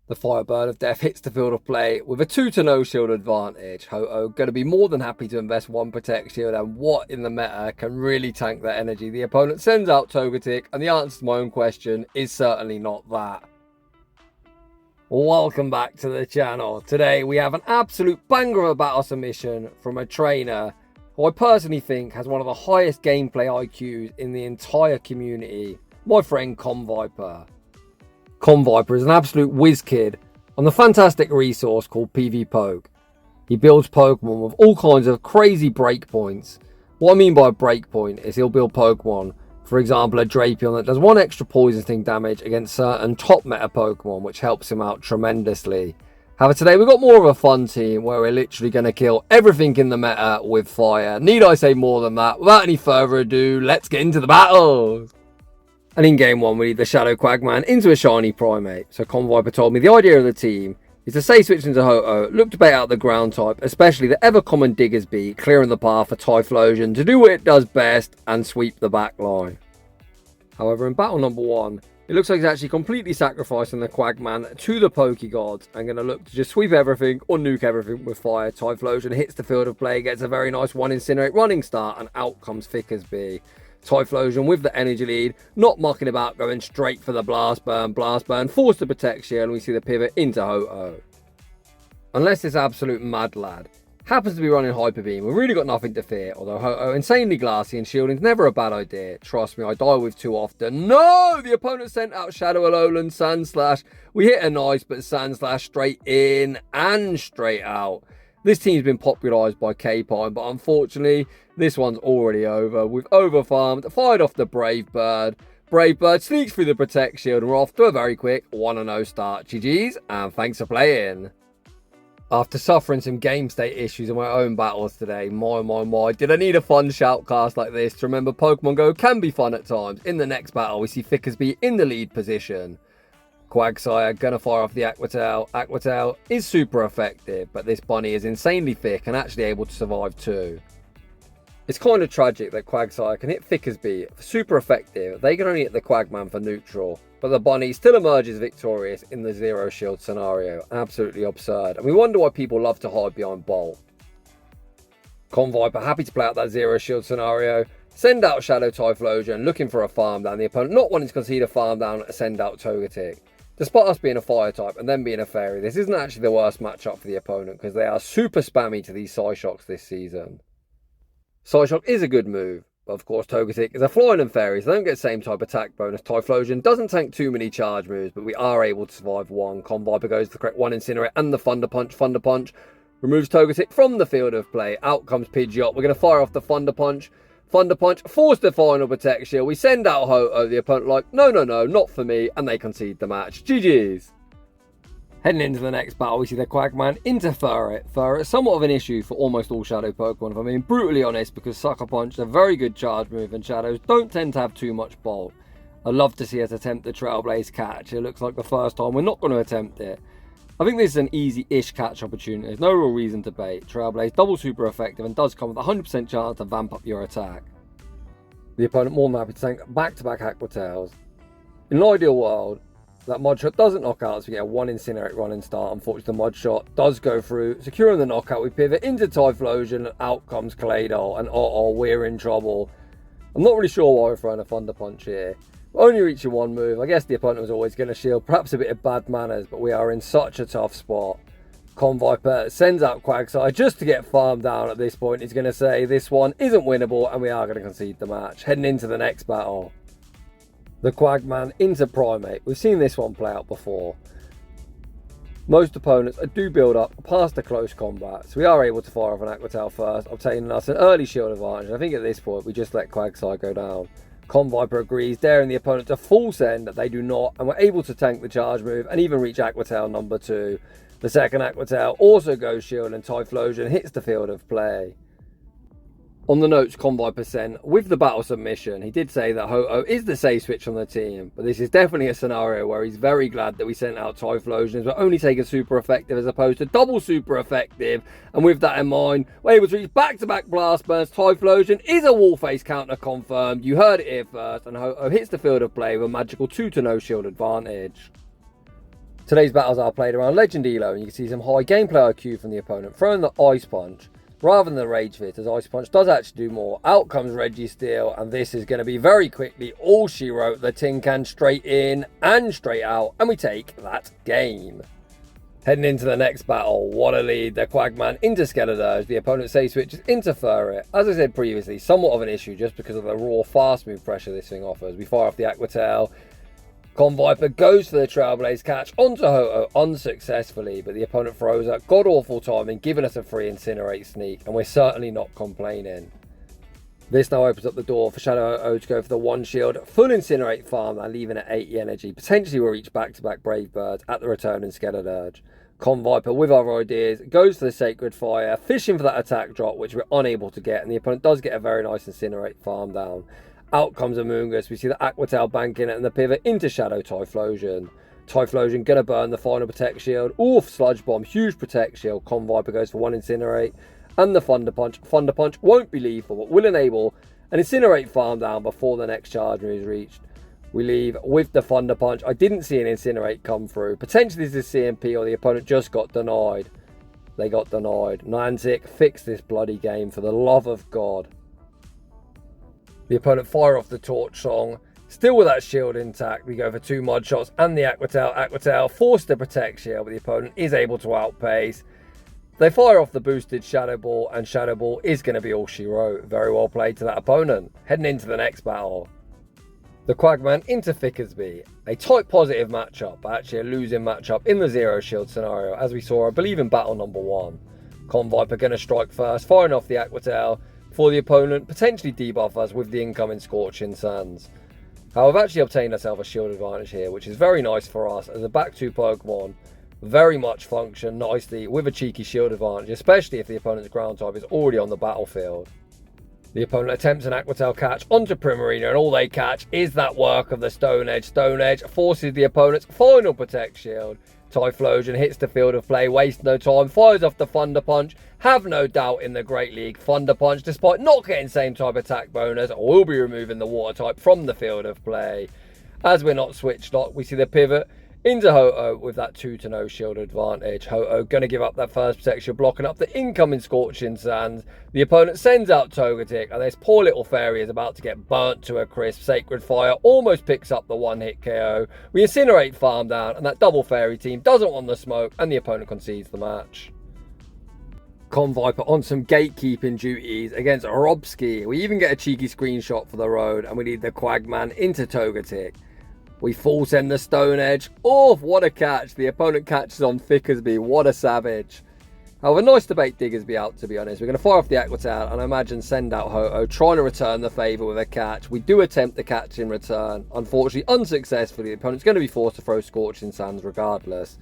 The Firebird of Death hits the field of play with a 2-0 shield advantage. Ho-Oh going to be more than happy to invest one Protect Shield, and what in the meta can really tank that energy? The opponent sends out Togetic, and the answer to my own question is certainly not that. Welcome back to the channel. Today we have an absolute banger of a battle submission from a trainer who I personally think has one of the highest gameplay IQs in the entire community, my friend Komviper. Komviper is an absolute whiz kid on the fantastic resource called PvPoke. He builds Pokemon with all kinds of crazy breakpoints. What I mean by a breakpoint is he'll build Pokemon, for example a Drapion that does 1 extra poison sting damage against certain top meta Pokemon, which helps him out tremendously. However, today we've got more of a fun team where we're literally going to kill everything in the meta with fire. Need I say more than that? Without any further ado, let's get into the battles! And in game 1 we lead the Shadow Quagman into a shiny Primate. So Komviper told me the idea of the team is to say switch into Ho-Oh, look to bait out the ground type, especially the ever common Diggersby, clearing the path for Typhlosion to do what it does best and sweep the back line. However, in battle number 1, it looks like he's actually completely sacrificing the Quagman to the Pokegods and going to look to just sweep everything or nuke everything with fire. Typhlosion hits the field of play, gets a very nice 1 incinerate running start, and out comes Diggersby. Typhlosion with the energy lead, not mucking about, going straight for the Blast Burn, forced to Protect Shield, and we see the pivot into Ho-Oh. Unless this absolute mad lad happens to be running Hyper Beam, we've really got nothing to fear, although Ho-Oh insanely glassy and shielding is never a bad idea. Trust me, I die with too often. No! The opponent sent out Shadow Alolan Sandslash. We hit a nice, but Sandslash straight in and straight out. This team's been popularised by K-Pine, but unfortunately, this one's already over. We've overfarmed, fired off the Brave Bird. Brave Bird sneaks through the Protect Shield, and we're off to a very quick 1-0 start. GG's, and thanks for playing. After suffering some game state issues in my own battles today, my, did I need a fun shoutcast like this to remember Pokemon Go can be fun at times. In the next battle, we see Diggersby in the lead position. Quagsire gonna fire off the Aqua Tail. Aqua Tail is super effective, but this bunny is insanely thick and actually able to survive too. It's kind of tragic that Quagsire can hit Diggersby super effective. They can only hit the Quagman for neutral, but the bunny still emerges victorious in the zero shield scenario. Absolutely absurd, and we wonder why people love to hide behind Bolt. Komviper happy to play out that zero shield scenario. Send out Shadow Typhlosion, looking for a farm down. The opponent not wanting to concede a farm down, send out Togetic. Despite us being a fire type and then being a fairy, this isn't actually the worst matchup for the opponent because they are super spammy to these Psyshocks this season. Psyshock is a good move, but of course Togetic is a flying and fairy, so they don't get the same type attack bonus. Typhlosion doesn't tank too many charge moves, but we are able to survive one. Komviper goes to the correct 1 incinerate and the Thunder Punch. Thunder Punch removes Togetic from the field of play. Out comes Pidgeot. We're going to fire off the Thunder Punch. Thunder Punch, force the final Protect Shield. We send out Ho-Oh, the opponent like, no, not for me, and they concede the match. GG's. Heading into the next battle, we see the Quagman into Ferret. Ferret, somewhat of an issue for almost all Shadow Pokemon, if I'm being brutally honest, because Sucker Punch is a very good charge move, and Shadows don't tend to have too much bulk. I'd love to see us attempt the Trailblaze catch. It looks like the first time we're not going to attempt it. I think this is an easy-ish catch opportunity. There's no real reason to bait. Trailblaze, double super effective, and does come with a 100% chance to vamp up your attack. The opponent more than happy to tank back-to-back Aqua Tails. In an ideal world, that Mud Shot doesn't knock out, so we get a 1 incinerate running start. Unfortunately, the Mud Shot does go through. Securing the knockout, we pivot into Typhlosion, and out comes Claydol, and we're in trouble. I'm not really sure why we're throwing a Thunder Punch here. Only reaching 1 move. I guess the opponent was always going to shield. Perhaps a bit of bad manners, but we are in such a tough spot. Komviper sends out Quagsire just to get farmed down at this point. He's going to say this one isn't winnable, and we are going to concede the match. Heading into the next battle. The Quagman into Primate. We've seen this one play out before. Most opponents do build up past the close combat, so we are able to fire off an Aqua Tail first, obtaining us an early shield advantage. I think at this point we just let Quagsire go down. Komviper agrees, daring the opponent to full send. They do not, and we're able to tank the charge move and even reach Aqua Tail number 2. The second Aqua Tail also goes shield, and Typhlosion hits the field of play. On the notes Komviper sent with the battle submission, he did say that Ho-Oh is the safe switch on the team, but this is definitely a scenario where he's very glad that we sent out Typhlosion, as we're only taking super effective as opposed to double super effective, and with that in mind, we're able to reach back-to-back blast burns. Typhlosion is a wall face counter confirmed. You heard it here first, and Ho-Oh hits the field of play with a magical 2-0 shield advantage. Today's battles are played around Legend Elo, and you can see some high gameplay IQ from the opponent, throwing the Ice Punch rather than the Rage Fit, as Ice Punch does actually do more. Out comes Registeel, and this is going to be very quickly all she wrote. The tin can straight in and straight out, and we take that game. Heading into the next battle, what a lead. The Quagman into Skeledirge, the opponent save switches into Ferret. As I said previously, somewhat of an issue just because of the raw fast move pressure this thing offers. We fire off the Aqua Tail. Komviper goes for the Trailblaze catch onto Ho-Oh unsuccessfully, but the opponent throws up god-awful timing, giving us a free Incinerate sneak, and we're certainly not complaining. This now opens up the door for Shadow Ho-Oh to go for the one shield, full Incinerate farm and leaving at 80 energy. Potentially we'll reach back-to-back Brave Birds at the return in Skeledirge. Komviper, with other ideas, goes for the Sacred Fire, fishing for that attack drop, which we're unable to get, and the opponent does get a very nice Incinerate farm down. Out comes Amoonguss. We see the Aqua Tail banking it and the pivot into Shadow Typhlosion. Typhlosion gonna burn the final Protect Shield. Oof, Sludge Bomb, huge Protect Shield. Komviper goes for one Incinerate and the Thunder Punch. Thunder Punch won't be lethal, but will enable an Incinerate farm down before the next charge move is reached. We leave with the Thunder Punch. I didn't see an Incinerate come through. Potentially this is CMP or the opponent just got denied. They got denied. Niantic, fix this bloody game for the love of God. The opponent fire off the Torch Song. Still with that shield intact, we go for two Mud Shots and the Aqua Tail. Aqua Tail forced to protect shield, but the opponent is able to outpace. They fire off the boosted Shadow Ball, and Shadow Ball is going to be all she wrote. Very well played to that opponent. Heading into the next battle. The Quagman into Fickersby. A tight positive matchup, but actually a losing matchup in the Zero Shield scenario, as we saw, I believe, in battle number 1. Komviper going to strike first, firing off the Aqua Tail, for the opponent potentially debuff us with the incoming Scorching Sands. However, I've actually obtained ourselves a shield advantage here, which is very nice for us, as a back 2 Pokemon very much function nicely with a cheeky shield advantage, especially if the opponent's ground type is already on the battlefield. The opponent attempts an Aqua Tail catch onto Primarina, and all they catch is that work of the Stone Edge. Stone Edge forces the opponent's final Protect Shield. Typhlosion hits the field of play, wastes no time, fires off the Thunder Punch. Have no doubt in the Great League, Thunder Punch, despite not getting same type attack bonus, will be removing the Water type from the field of play. As we're not switch locked, we see the pivot into Ho-Oh with that 2-0 shield advantage. Ho-Oh going to give up that first protection, blocking up the incoming Scorching Sands. The opponent sends out Togetic, and this poor little fairy is about to get burnt to a crisp. Sacred Fire almost picks up the one-hit KO. We Incinerate farm down, and that double fairy team doesn't want the smoke, and the opponent concedes the match. Komviper on some gatekeeping duties against Robski. We even get a cheeky screenshot for the road, and we need the Quagman into Togetic. We full send the Stone Edge. Oh, what a catch. The opponent catches on Fickersby. What a savage. However, nice to bait Diggersby out, to be honest. We're going to fire off the Aqua Tail and I imagine send out Ho-Oh, trying to return the favour with a catch. We do attempt the catch in return. Unfortunately, unsuccessfully. The opponent's going to be forced to throw Scorching Sands regardless.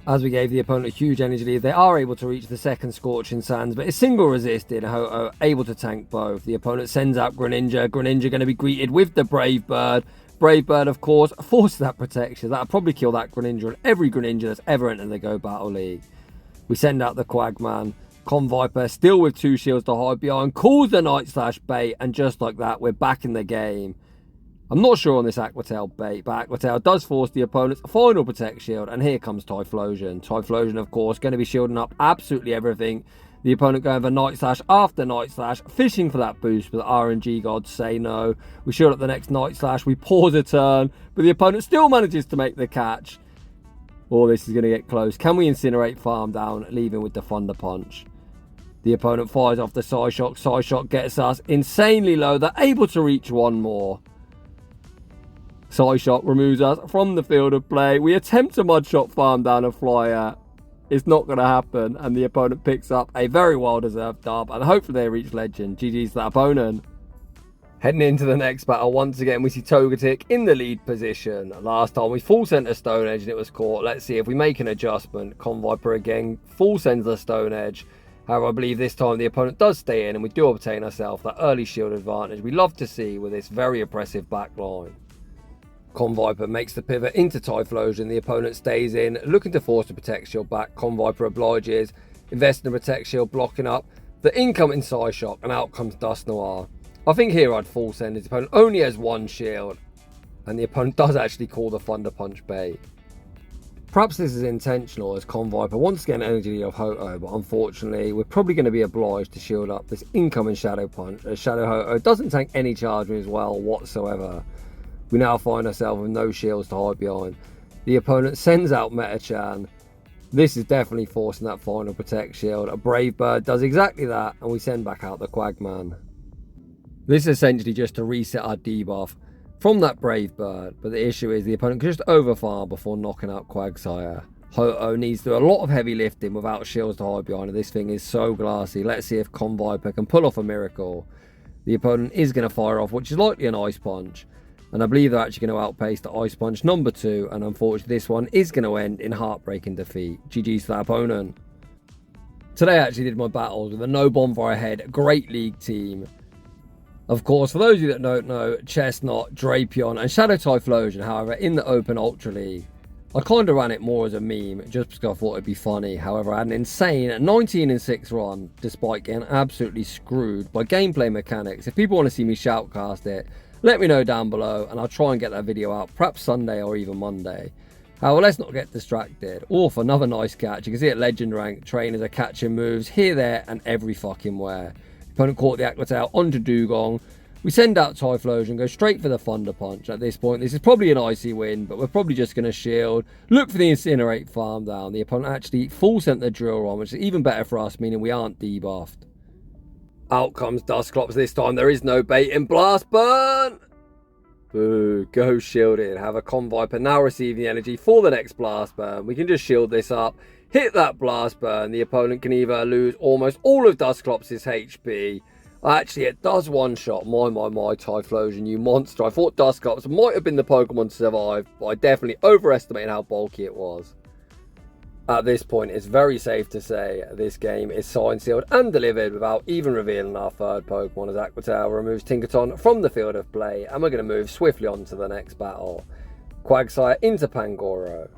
As we gave the opponent a huge energy lead, they are able to reach the second Scorching Sands, but it's single resisted. Ho-Oh able to tank both. The opponent sends out Greninja. Greninja going to be greeted with the Brave Bird. Brave Bird, of course, forces that protection. That'll probably kill that Greninja and every Greninja that's ever entered the Go Battle League. We send out the Quagman. Komviper, still with 2 shields to hide behind, calls the Night Slash bait, and just like that, we're back in the game. I'm not sure on this Aqua Tail bait, but Aqua Tail does force the opponent's final Protect Shield, and here comes Typhlosion. Typhlosion, of course, going to be shielding up absolutely everything. The opponent going for Night Slash after Night Slash, fishing for that boost, but the RNG gods say no. We shield up the next Night Slash, we pause a turn, but the opponent still manages to make the catch. Oh, this is going to get close. Can we Incinerate farm down, leaving with the Thunder Punch? The opponent fires off the Psyshock. Psyshock gets us insanely low. They're able to reach one more. Psyshock removes us from the field of play. We attempt a Mud Shot farm down a Flyer. It's not going to happen, and the opponent picks up a very well-deserved dub, and hopefully they reach Legend. GG's to that opponent. Heading into the next battle, once again, we see Togetic in the lead position. Last time, we full sent a Stone Edge, and it was caught. Let's see if we make an adjustment. Komviper again, full sends the Stone Edge. However, I believe this time the opponent does stay in, and we do obtain ourselves that early shield advantage we love to see with this very oppressive backline. Komviper makes the pivot into Typhlosion. The opponent stays in, looking to force the Protect Shield back. Komviper obliges, invests in the Protect Shield, blocking up the incoming Psyshock, and out comes Dusknoir. I think here I'd full send. His opponent only has 1 shield, and the opponent does actually call the Thunder Punch bait. Perhaps this is intentional as Komviper wants to get an energy lead off Ho-Oh, but unfortunately we're probably going to be obliged to shield up this incoming Shadow Punch as Shadow Ho-Oh doesn't tank any charge moves well whatsoever. We now find ourselves with no shields to hide behind. The opponent sends out Meta-chan. This is definitely forcing that final Protect shield. A Brave Bird does exactly that, and we send back out the Quagman. This is essentially just to reset our debuff from that Brave Bird, but the issue is the opponent can just overfarm before knocking out Quagsire. Ho-Oh needs to do a lot of heavy lifting without shields to hide behind, and this thing is so glassy. Let's see if Komviper can pull off a miracle. The opponent is going to fire off, which is likely an Ice Punch, and I believe they're actually going to outpace the Ice Punch number 2, and unfortunately this one is going to end in heartbreaking defeat. GG's to that opponent. Today I actually did my battles with a no bonfire head Great League team. Of course, for those of you that don't know, Chestnut, Drapion and Shadow Typhlosion, however, in the Open Ultra League, I kind of ran it more as a meme, just because I thought it'd be funny. However, I had an insane 19-6 run, despite getting absolutely screwed by gameplay mechanics. If people want to see me shoutcast it, let me know down below, and I'll try and get that video out, perhaps Sunday or even Monday. However, let's not get distracted. For another nice catch. You can see at Legend rank, trainers are catching moves here, there, and every fucking where. Opponent caught the Aqua Tail onto Dugong. We send out Typhlosion, go straight for the Thunder Punch. At this point, this is probably an icy win, but we're probably just going to shield. Look for the Incinerate farm down. The opponent actually full sent the Drill on, which is even better for us, meaning we aren't debuffed. Out comes Dusclops this time. There is no bait in Blast Burn. Boo, go shielded. Have a Komviper now receive the energy for the next Blast Burn. We can just shield this up. Hit that Blast Burn. The opponent can either lose almost all of Dusclops' HP. Actually, it does one-shot. My, Typhlosion, you monster. I thought Dusclops might have been the Pokemon to survive, but I definitely overestimated how bulky it was. At this point, it's very safe to say this game is signed, sealed, and delivered without even revealing our third Pokemon, as Aqua Tail removes Tinkaton from the field of play, and we're going to move swiftly on to the next battle. Quagsire into Pangoro.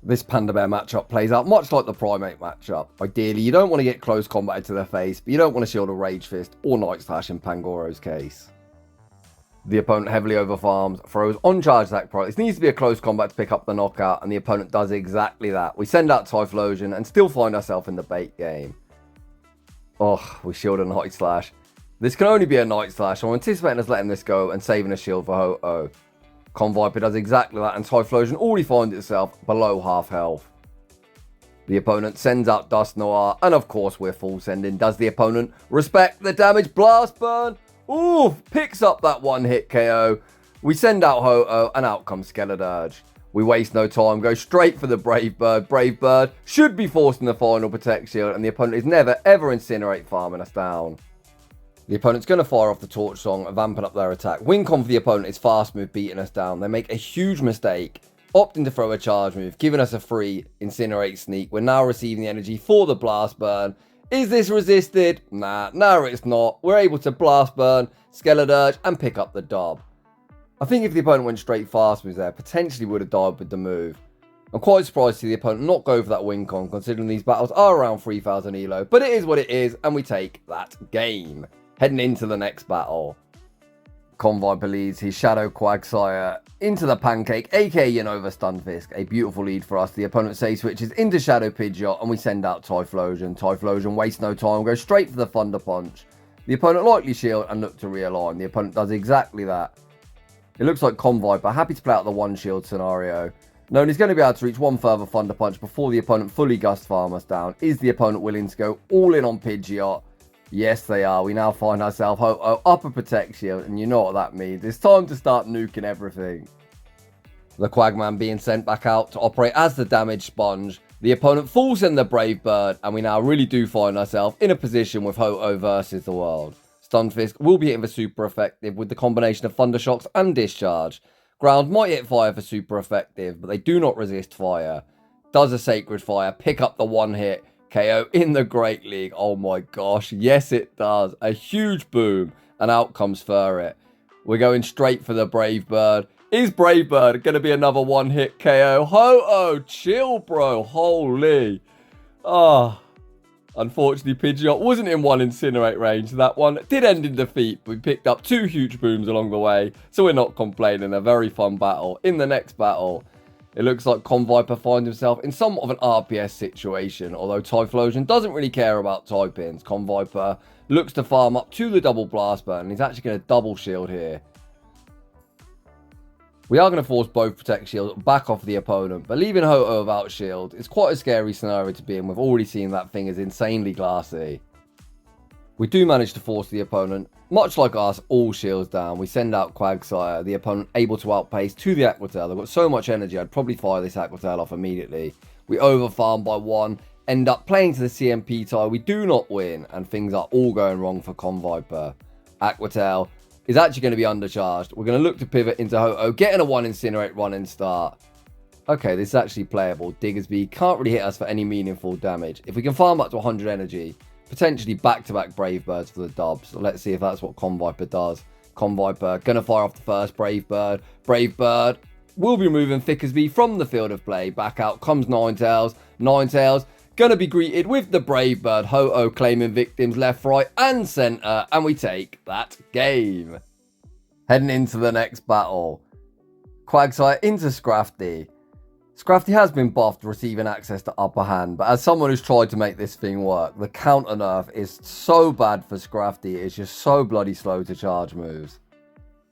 This Panda Bear matchup plays out much like the Primate matchup. Ideally, you don't want to get close combat to the face, but you don't want to shield a Rage Fist or Night Slash in Pangoro's case. The opponent heavily overfarms, throws on charge attack prior. This needs to be a close combat to pick up the knockout, and the opponent does exactly that. We send out Typhlosion and still find ourselves in the bait game. We shield a Night Slash. This can only be a Night Slash. I'm anticipating us letting this go and saving a shield for Ho-Oh. Komviper does exactly that, and Typhlosion already finds itself below half health. The opponent sends out Dusknoir, and of course we're full sending. Does the opponent respect the damage? Blast Burn? Picks up that one-hit KO. We send out Ho-Oh, and out comes Skeledirge. We waste no time, go straight for the Brave Bird. Brave Bird should be forcing the final Protect shield, and the opponent is never ever Incinerate farming us down. The opponent's going to fire off the Torch Song, vamping up their attack. Win con for the opponent is fast move, beating us down. They make a huge mistake, opting to throw a charge move, giving us a free Incinerate sneak. We're now receiving the energy for the Blast Burn. Is this resisted? Nah, no it's not. We're able to Blast Burn, Skeledirge, and pick up the dub. I think if the opponent went straight fast moves there, potentially would have died with the move. I'm quite surprised to see the opponent not go for that win con, considering these battles are around 3000 elo. But it is what it is, and we take that game. Heading into the next battle. Komviper leads his Shadow Quagsire into the Pancake, aka Unova Stunfisk. A beautiful lead for us. The opponent say switches into Shadow Pidgeot, and we send out Typhlosion. Typhlosion wastes no time, goes straight for the Thunder Punch. The opponent lightly shield and look to realign. The opponent does exactly that. It looks like Komviper happy to play out the one shield scenario. Knowing he's going to be able to reach one further Thunder Punch before the opponent fully Gust Farm us down. Is the opponent willing to go all in on Pidgeot? Yes, they are. We now find ourselves up a Protect shield, and you know what that means. It's time to start nuking everything. The Quagman being sent back out to operate as the damage sponge. The opponent falls in the Brave Bird, and we now really do find ourselves in a position with Ho-Oh versus the world. Stunfisk will be hitting for super effective with the combination of Thunder Shocks and Discharge. Ground might hit fire for super effective, but they do not resist fire. Does a Sacred Fire pick up the one hit KO in the Great League? Oh my gosh, yes it does. A huge boom, and out comes Furret. We're going straight for the Brave Bird. Is Brave Bird going to be another one-hit KO? Ho-Oh, chill bro, holy. Unfortunately Pidgeot wasn't in one Incinerate range. That one did end in defeat, but we picked up 2 huge booms along the way, so we're not complaining. A very fun battle. In the next battle, It looks like Komviper finds himself in somewhat of an RPS situation, although Typhlosion doesn't really care about type-ins. Komviper looks to farm up to the double blast burn, and he's actually going to double shield here. We are going to force both protect shields back off the opponent, but leaving Ho-Oh without shield is quite a scary scenario to be in. We've already seen that thing is insanely glassy. We do manage to force the opponent, much like us, all shields down. We send out Quagsire, the opponent able to outpace to the Aquatail. They've got so much energy, I'd probably fire this Aquatail off immediately. We overfarm by 1, end up playing to the CMP tile. We do not win, and things are all going wrong for Komviper. Aquatail is actually going to be undercharged. We're going to look to pivot into Ho-Oh, getting a 1 incinerate run and start. Okay, this is actually playable. Diggersby can't really hit us for any meaningful damage. If we can farm up to 100 energy, potentially back-to-back Brave Birds for the dub. So let's see if that's what Komviper does. Komviper going to fire off the first Brave Bird. Brave Bird will be removing Thickersby from the field of play. Back out comes Ninetales. Ninetales going to be greeted with the Brave Bird. Ho-Oh claiming victims left, right, and centre. And we take that game. Heading into the next battle. Quagsire into Scrafty. Scrafty has been buffed, receiving access to upper hand, but as someone who's tried to make this thing work, the counter nerf is so bad for Scrafty. It's just so bloody slow to charge moves.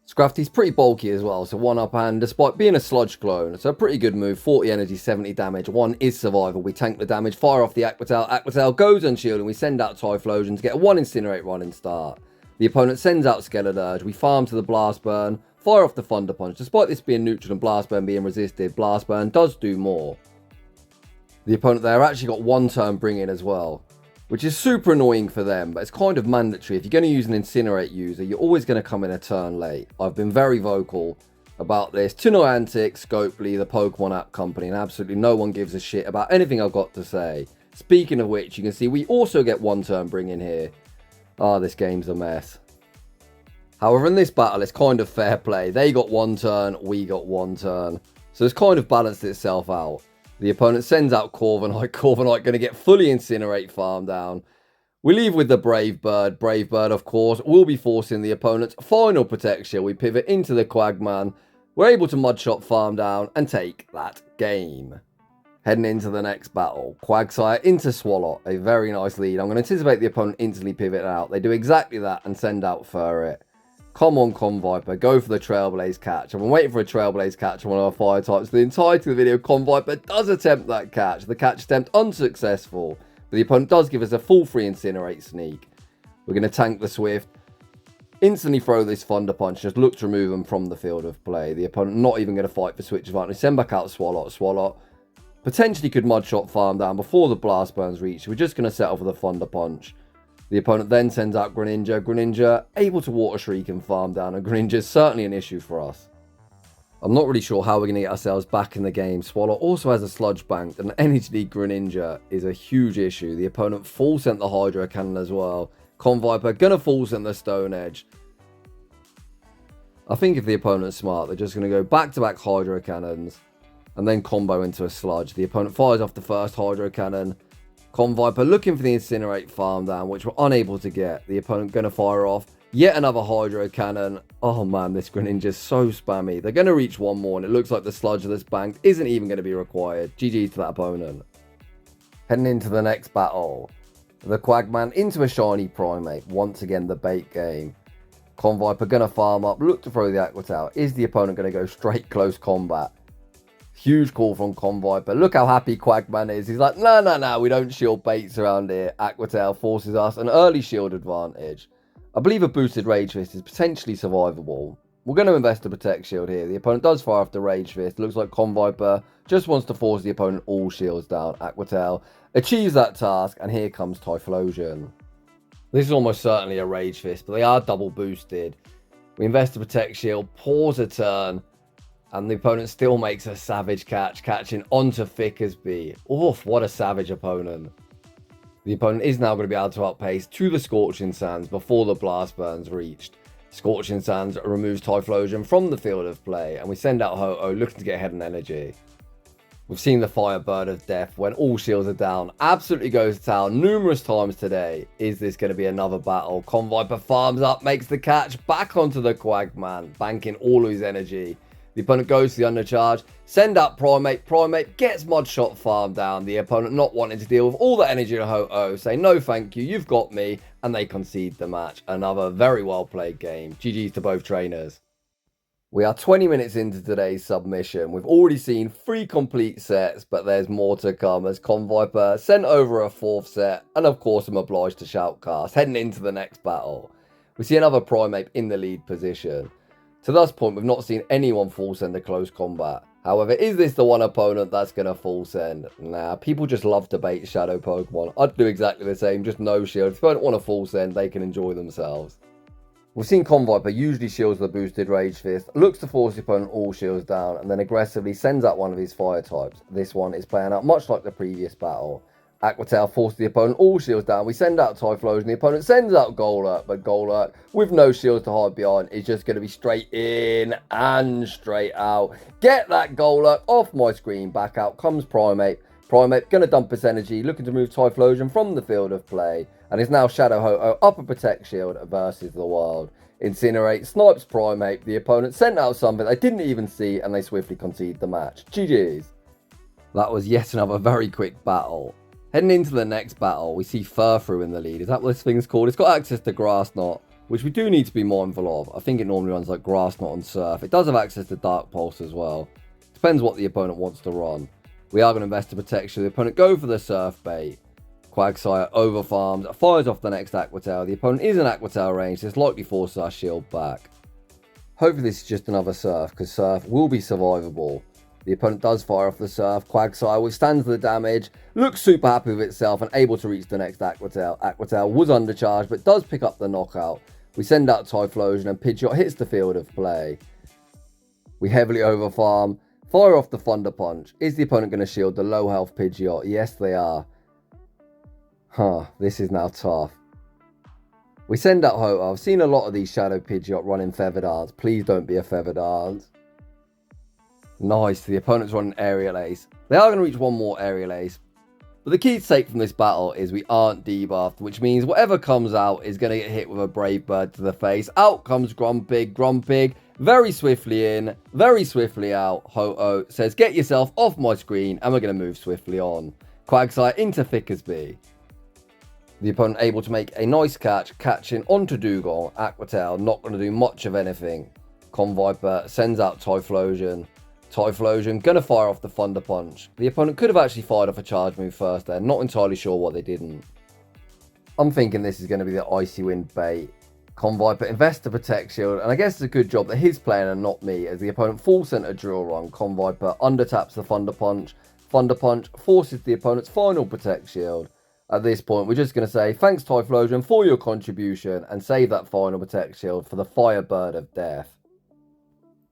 Scrafty's pretty bulky as well, so 1 upper hand despite being a sludge clone. So a pretty good move, 40 energy, 70 damage, 1 is survival. We tank the damage, fire off the Aquatail. Aquatail goes unshielded, and we send out Typhlosion to get a 1 incinerate run and start. The opponent sends out Skeleturge, we farm to the Blast Burn, fire off the Thunder Punch. Despite this being neutral and Blast Burn being resisted, Blast Burn does do more. The opponent there actually got 1 turn bring in as well, which is super annoying for them, but it's kind of mandatory. If you're going to use an Incinerate user, you're always going to come in a turn late. I've been very vocal about this to Niantic, Scopely, the Pokemon app company, and absolutely no one gives a shit about anything I've got to say. Speaking of which, you can see we also get 1 turn bring in here. This game's a mess. However, in this battle, it's kind of fair play. They got 1 turn, we got 1 turn. So it's kind of balanced itself out. The opponent sends out Corviknight. Corviknight going to get fully Incinerate farm down. We leave with the Brave Bird. Brave Bird, of course, will be forcing the opponent's final protection. We pivot into the Quagman. We're able to Mudshot farm down and take that game. Heading into the next battle. Quagsire into Swalot. A very nice lead. I'm going to anticipate the opponent instantly pivot out. They do exactly that and send out Furret. Come on, Komviper, go for the Trailblaze catch. I've been waiting for a Trailblaze catch on one of our fire types. The entirety of the video, Komviper does attempt that catch. The catch attempt unsuccessful, but the opponent does give us a full free Incinerate sneak. We're going to tank the Swift, instantly throw this Thunder Punch, just look to remove them from the field of play. The opponent not even going to fight for switch advantage. Send back out Swalot. Swalot potentially could Mudshot farm down before the Blast Burns reach. We're just going to settle for the Thunder Punch. The opponent then sends out Greninja. Greninja able to Water Shriek and farm down, and Greninja is certainly an issue for us. I'm not really sure how we're going to get ourselves back in the game. Swallow also has a Sludge Bank, and Energy League Greninja is a huge issue. The opponent full sent the Hydro Cannon as well. Komviper gonna full send the Stone Edge. I think if the opponent's smart, they're just going to go back-to-back Hydro Cannons and then combo into a Sludge. The opponent fires off the first Hydro Cannon. Komviper looking for the Incinerate farm down, which we're unable to get. The opponent going to fire off yet another Hydro Cannon. Oh man, this Greninja is so spammy. They're going to reach 1 more, and it looks like the Sludge that's banked isn't even going to be required. GG to that opponent. Heading into the next battle. The Quagman into a shiny Primate. Once again, the bait game. Komviper going to farm up, look to throw the Aquatail. Is the opponent going to go straight close combat? Huge call from Komviper. Look how happy Quagman is. He's like, no, we don't shield baits around here. Aquatail forces us an early shield advantage. I believe a boosted Rage Fist is potentially survivable. We're going to invest a Protect Shield here. The opponent does fire off the Rage Fist. Looks like Komviper just wants to force the opponent all shields down. Aquatail achieves that task, and here comes Typhlosion. This is almost certainly a Rage Fist, but they are double boosted. We invest a Protect Shield, pause a turn, and the opponent still makes a savage catch, catching onto Thickersby. Oof, what a savage opponent. The opponent is now going to be able to outpace to the Scorching Sands before the Blast Burns reached. Scorching Sands removes Typhlosion from the field of play, and we send out Ho-Oh looking to get ahead in energy. We've seen the Firebird of Death when all shields are down. Absolutely goes to town numerous times today. Is this going to be another battle? Komviper farms up, makes the catch back onto the Quagman, banking all of his energy. The opponent goes to the undercharge, send out Primate. Primate gets Mod Shot farm down. The opponent not wanting to deal with all the energy to Ho-Oh, say no thank you, you've got me, and they concede the match. Another very well played game. GG's to both trainers. We are 20 minutes into today's submission. We've already seen 3 complete sets, but there's more to come as Komviper sent over a 4th set, and of course I'm obliged to shoutcast, heading into the next battle. We see another Primate in the lead position. To this point, we've not seen anyone full send a close combat. However, is this the one opponent that's going to full send? Nah, people just love to bait shadow Pokemon. I'd do exactly the same, just no shield. If they don't want to full send, they can enjoy themselves. We've seen Komviper usually shields the boosted Rage Fist, looks to force the opponent all shields down, and then aggressively sends out one of his fire types. This one is playing out much like the previous battle. Aqua Tail forces the opponent all shields down. We send out Typhlosion. The opponent sends out Golurk, but Golurk, with no shields to hide behind, is just going to be straight in and straight out. Get that Golurk off my screen. Back out comes Primate. Primate going to dump its energy, looking to move Typhlosion from the field of play, and is now Shadow Ho-Oh up a Protect Shield versus the World. Incinerate snipes Primate. The opponent sent out something they didn't even see, and they swiftly concede the match. GG's. That was yet another very quick battle. Heading into the next battle, we see Furfru in the lead. Is that what this thing's called? It's got access to Grass Knot, which we do need to be mindful of. I think it normally runs like Grass Knot and Surf. It does have access to Dark Pulse as well. Depends what the opponent wants to run. We are going to invest to protection. The opponent go for the Surf bait. Quagsire over farms, fires off the next Aqua Tail. The opponent is in Aqua Tail range. This likely forces our shield back. Hopefully this is just another Surf, because Surf will be survivable. The opponent does fire off the Surf. Quagsire withstands the damage, looks super happy with itself and able to reach the next Aqua Tail. Aqua Tail was undercharged but does pick up the knockout. We send out Typhlosion and Pidgeot hits the field of play. We heavily overfarm, fire off the Thunder Punch. Is the opponent going to shield the low health Pidgeot? Yes they are. This is now tough. We send out Ho-Oh. I've seen a lot of these Shadow Pidgeot running Feather Dance. Please don't be a Feather Dance. Nice, the opponent's running Aerial Ace. They are going to reach one more Aerial Ace. But the key to take from this battle is we aren't debuffed, which means whatever comes out is going to get hit with a Brave Bird to the face. Out comes Grumpig. Grumpig very swiftly in, very swiftly out. Ho-Oh says, get yourself off my screen, and we're going to move swiftly on. Quagsire into Thickersby. The opponent able to make a nice catch, catching onto Dugong. Aqua Tail not going to do much of anything. Komviper sends out Typhlosion. Typhlosion going to fire off the Thunder Punch. The opponent could have actually fired off a charge move first there. Not entirely sure what they didn't. I'm thinking this is going to be the Icy Wind bait. Komviper invests to Protect Shield, and I guess it's a good job that he's playing and not me, as the opponent full sent a drill run. Komviper undertaps the Thunder Punch. Thunder Punch forces the opponent's final Protect Shield. At this point, we're just going to say thanks Typhlosion for your contribution and save that final Protect Shield for the Firebird of Death.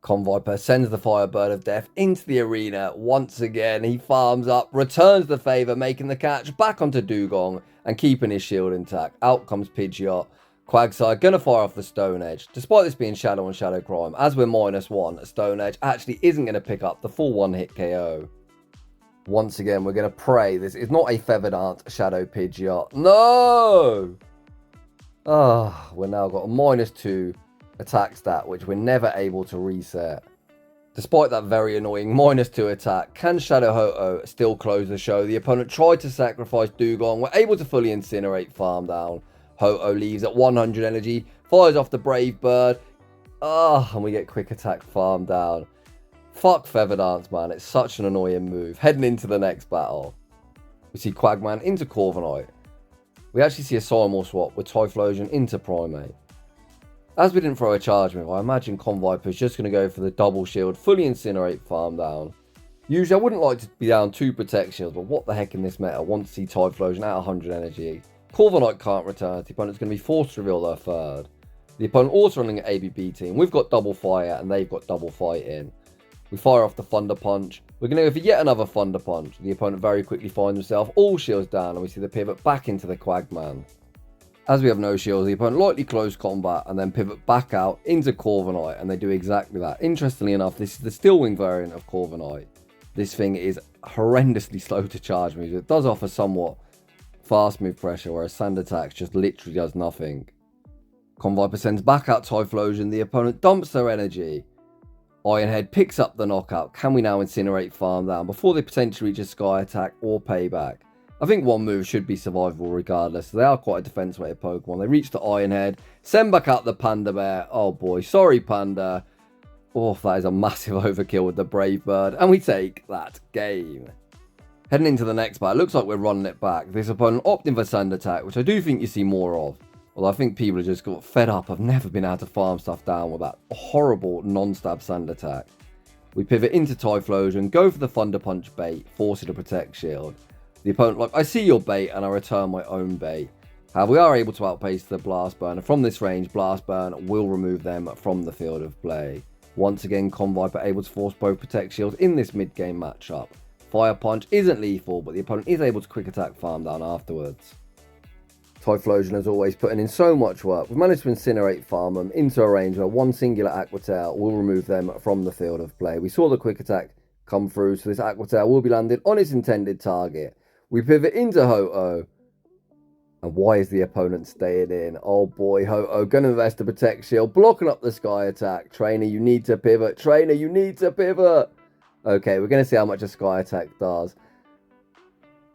Komviper sends the Firebird of Death into the arena. Once again, he farms up, returns the favour, making the catch back onto Dugong and keeping his shield intact. Out comes Pidgeot. Quagsire going to fire off the Stone Edge. Despite this being Shadow and Shadow Crime, as we're -1, Stone Edge actually isn't going to pick up the full one-hit KO. Once again, we're going to pray this is not a Feather Dance Shadow Pidgeot. No! We're now got a -2 attack stat, which we're never able to reset. Despite that very annoying -2 attack, can Shadow Ho-Oh still close the show? The opponent tried to sacrifice Dugong. We're able to fully incinerate farm down. Ho-Oh leaves at 100 energy, fires off the Brave Bird. And we get quick attack farm down. Fuck Feather Dance, man. It's such an annoying move. Heading into the next battle. We see Quagman into Corviknight. We actually see a Simul swap with Typhlosion into Primate. As we didn't throw a charge move, I imagine Komviper is just going to go for the double shield, fully incinerate farm down. Usually I wouldn't like to be down 2 Protect Shields, but what the heck in this meta? I want to see Typhlosion at 100 energy. Corviknight can't return. The opponent's going to be forced to reveal their third. The opponent also running an ABB team. We've got double fire and they've got double fighting. We fire off the Thunder Punch. We're going to go for yet another Thunder Punch. The opponent very quickly finds himself all shields down, and we see the pivot back into the Quagman. As we have no shields, the opponent lightly close combat and then pivot back out into Corviknight, and they do exactly that. Interestingly enough, this is the Steel Wing variant of Corviknight. This thing is horrendously slow to charge moves. It does offer somewhat fast move pressure, whereas Sand Attacks just literally does nothing. Komviper sends back out Typhlosion. The opponent dumps their energy. Ironhead picks up the knockout. Can we now incinerate farm down before they potentially reach a sky attack or payback? I think one move should be survivable regardless. They are quite a defense-weighted Pokemon. They reach the Ironhead. Send back out the Panda Bear. Oh boy, sorry Panda. Oh, that is a massive overkill with the Brave Bird. And we take that game. Heading into the next battle, it looks like we're running it back. This opponent opting for Sand Attack, which I do think you see more of. Although I think people have just got fed up. I've never been able to farm stuff down with that horrible non-stab Sand Attack. We pivot into Typhlosion, go for the Thunder Punch bait, force it a Protect Shield. The opponent like, I see your bait and I return my own bait. However, we are able to outpace the Blast Burn, and from this range, Blast Burn will remove them from the field of play. Once again, Komviper able to force both Protect Shields in this mid-game matchup. Fire Punch isn't lethal, but the opponent is able to quick attack farm down afterwards. Typhlosion has always putting in so much work. We've managed to incinerate farm them into a range where one singular Aqua Tail will remove them from the field of play. We saw the quick attack come through, so this Aqua Tail will be landed on its intended target. We pivot into Ho-Oh. And why is the opponent staying in? Oh boy, Ho-Oh going to invest the Protect Shield, blocking up the Sky Attack. Trainer, you need to pivot. Trainer, you need to pivot. Okay, we're going to see how much a Sky Attack does.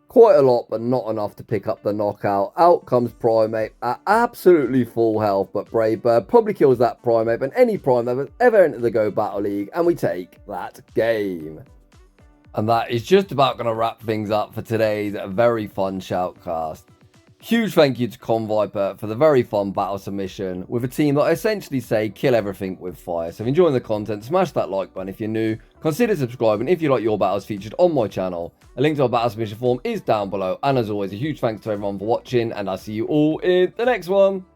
Quite a lot, but not enough to pick up the knockout. Out comes Primeape at absolutely full health, but Brave Bird probably kills that Primeape and any Primeape that's ever entered the Go Battle League, and we take that game. And that is just about going to wrap things up for today's very fun shoutcast. Huge thank you to Komviper for the very fun battle submission with a team that I essentially say kill everything with fire. So if you're enjoying the content, smash that like button if you're new, consider subscribing if you like your battles featured on my channel. A link to our battle submission form is down below, and as always, a huge thanks to everyone for watching, and I'll see you all in the next one.